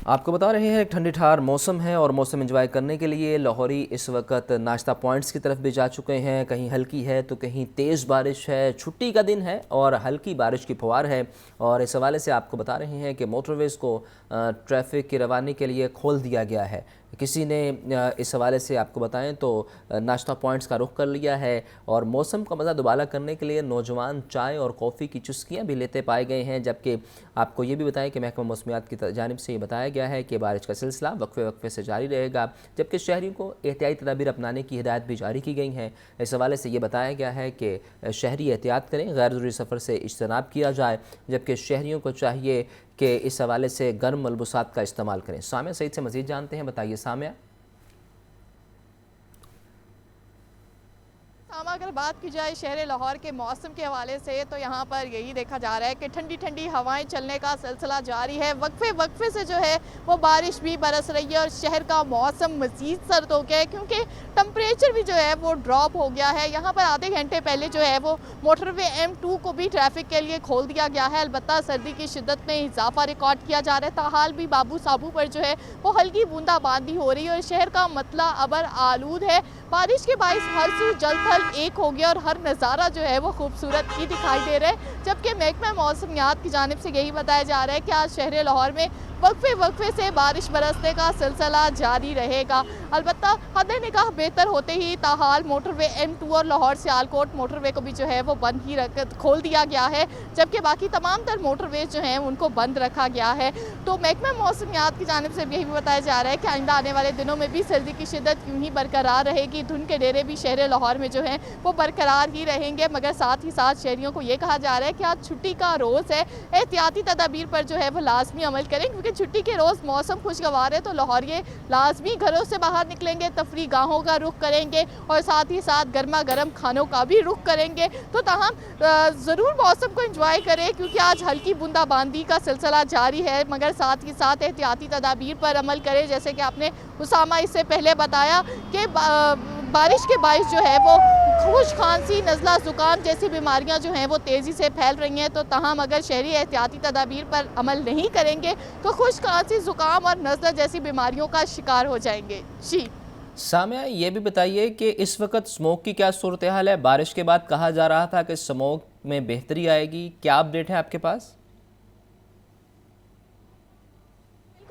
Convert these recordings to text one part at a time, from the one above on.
आपको बता रहे हैं ठंडी ठार मौसम है और मौसम एंजॉय करने के लिए लाहौरी इस वक्त नाश्ता पॉइंट्स की तरफ भी जा चुके हैं। कहीं हल्की है तो कहीं तेज़ बारिश है। छुट्टी का दिन है और हल्की बारिश की फुहार है और इस हवाले से आपको बता रहे हैं कि मोटरवेज़ को ट्रैफिक की रवानी के लिए खोल दिया गया है। किसी ने इस हवाले से आपको बताएं तो नाश्ता पॉइंट्स का रुख कर लिया है और मौसम का मज़ा दुबाला करने के लिए नौजवान चाय और कॉफ़ी की चुस्कियाँ भी लेते पाए गए हैं। जबकि आपको ये भी बताएं कि महकमा मौसमियात की जानिब से ये बताया गया है कि बारिश का सिलसिला वक्फे वक्फे से जारी रहेगा, जबकि शहरियों को एहतियाती तदाबीर अपनाने की हिदायत भी जारी की गई हैं। इस हवाले से ये बताया गया है कि शहरी एहतियात करें, गैर ज़रूरी सफ़र से इज्तनाब किया जाए, जबकि शहरियों को चाहिए कि इस हवाले से गर्म मलबूसात का इस्तेमाल करें। सामिया सईद से मज़ीद जानते हैं, बताइए सामिया। अगर बात की जाए शहर लाहौर के मौसम के हवाले से तो यहाँ पर यही देखा जा रहा है कि ठंडी ठंडी हवाएं चलने का सिलसिला जारी है। वक्फे वक्फे से जो है वो बारिश भी बरस रही है और शहर का मौसम मज़ीद सर्द हो गया है, क्योंकि टेम्परेचर भी जो है वो ड्रॉप हो गया है। यहाँ पर आधे घंटे पहले जो है वो मोटरवे M2 को भी ट्रैफिक के लिए खोल दिया गया है। अलबत्ता सर्दी की शिद्दत में इजाफा रिकॉर्ड किया जा रहा है। ताहाल भी बाबू साबू पर जो है वो हल्की बूंदाबांदी हो रही है और शहर का मतला अबर आलूद है। बारिश के बाइस हर सू जल थल एक हो गया और हर नज़ारा जो है वो खूबसूरत ही दिखाई दे रहा है। जबकि महकमा मौसमियात की जानिब से यही बताया जा रहा है कि आज शहर लाहौर में वक्फे वक्फे से बारिश बरसने का सिलसिला जारी रहेगा। अलबत्ता हद निगाह बेहतर होते ही ताहाल मोटरवे M2 और लाहौर सियालकोट मोटरवे को भी जो है वो बंद ही खोल दिया गया है, जबकि बाकी तमाम तर मोटरवे जो हैं उनको बंद रखा गया है। तो महकमा मौसमियात की जानिब से यही बताया जा रहा है कि आइंदा आने वाले दिनों में भी सर्दी की शिद्दत यूँ ही बरकरार रहेगी। धुंध के डेरे भी शहर लाहौर में जो हैं वो बरकरार ही रहेंगे, मगर साथ ही साथ शहरियों को ये कहा जा रहा है कि आज छुट्टी का रोज़ है, एहतियाती तदाबीर पर जो है वो लाजमी अमल करें, क्योंकि छुट्टी के रोज़ मौसम खुशगवार है तो लाहौरिये लाजमी घरों से बाहर निकलेंगे, तफरी गाहों का रुख करेंगे और साथ ही साथ गर्मा गर्म खानों का भी रुख करेंगे। तो ताहम ज़रूर मौसम को एंजॉय करें, क्योंकि आज हल्की बूंदाबांदी का सिलसिला जारी है, मगर साथ ही साथ एहतियाती तदाबीर पर अमल करें। जैसे कि आपने उसामा इससे पहले बताया कि बारिश के बाइस जो है वो खुश खांसी, नज़ला, ज़ुकाम जैसी बीमारियां जो हैं वो तेज़ी से फैल रही हैं। तो ताहम अगर शहरी एहतियाती तदाबीर पर अमल नहीं करेंगे तो खुश खांसी, ज़ुकाम और नज़ला जैसी बीमारियों का शिकार हो जाएंगे। जी सामिया, ये भी बताइए कि इस वक्त स्मोक की क्या सूरत हाल है? बारिश के बाद कहा जा रहा था कि स्मोक में बेहतरी आएगी, क्या अपडेट है आपके पास?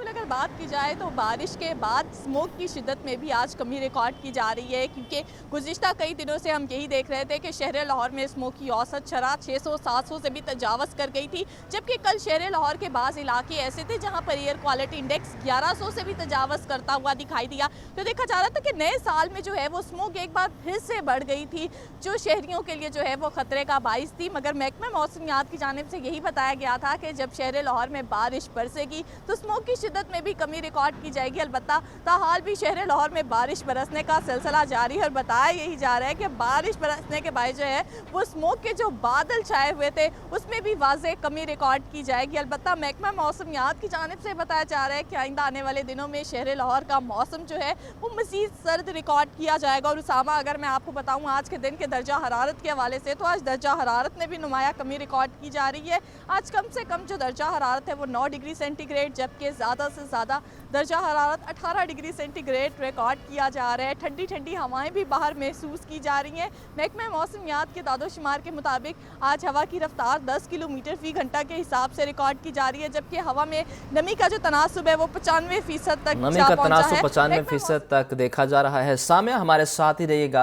अगर बात की जाए तो बारिश के बाद स्मोक की शिद्दत में भी आज कमी रिकॉर्ड की जा रही है, क्योंकि गुज़िश्ता कई दिनों से हम यही देख रहे थे कि शहर लाहौर में स्मोक की औसत शरह 600-700 से भी तजावज़ कर गई थी, जबकि कल शहर लाहौर के बाज़ इलाके ऐसे थे जहां पर एयर क्वालिटी इंडेक्स 1100 से भी तजावज़ करता हुआ दिखाई दिया। तो देखा जा रहा था कि नए साल में जो है वो स्मोक एक बार फिर से बढ़ गई थी, जो शहरियों के लिए जो है वो ख़तरे का बाइस थी। मगर महकमा मौसमियात की जानिब से यही बताया गया था कि जब शहर लाहौर में बारिश बरसेगी तो स्मोक की शिद्दत में भी कमी रिकॉर्ड की जाएगी। अलबत्ता ताहाल भी शहर लाहौर में बारिश बरसने का सिलसिला जारी है और बताया यही जा रहा है कि बारिश बरसने के बाद जो है वो स्मोक के जो बादल छाए हुए थे उसमें भी वाज़ेह कमी रिकॉर्ड की जाएगी। अलबत्ता महकमा मौसमियात की जानिब से बताया जा रहा है कि आइंदा आने वाले दिनों में शहर लाहौर का मौसम जो है वो मज़ीद सर्द रिकॉर्ड किया जाएगा। और उसामा, अगर मैं आपको बताऊँ आज के दिन के दर्जा हरारत के हवाले से, तो आज दर्जा हरारत में भी नुमाया कमी रिकॉर्ड की जा रही है। आज कम से कम जो दर्जा हरारत है वो 9 डिग्री सेंटीग्रेड, जबकि ज़्यादा से ज़्यादा दर्जा हरारत 18 डिग्री सेंटीग्रेड रिकॉर्ड किया जा रहा है। ठंडी ठंडी हवाएं भी बाहर महसूस की जा रही हैं। महकमा मौसमियात के दादोशुमार के मुताबिक आज हवा की रफ्तार 10 किलोमीटर फी घंटा के हिसाब से रिकॉर्ड की जा रही है, जबकि हवा में नमी का जो तनासुब है वो 95% तक नमी का तनासुब 95% तक देखा जा रहा है। सामिया, हमारे साथ ही रहिएगा।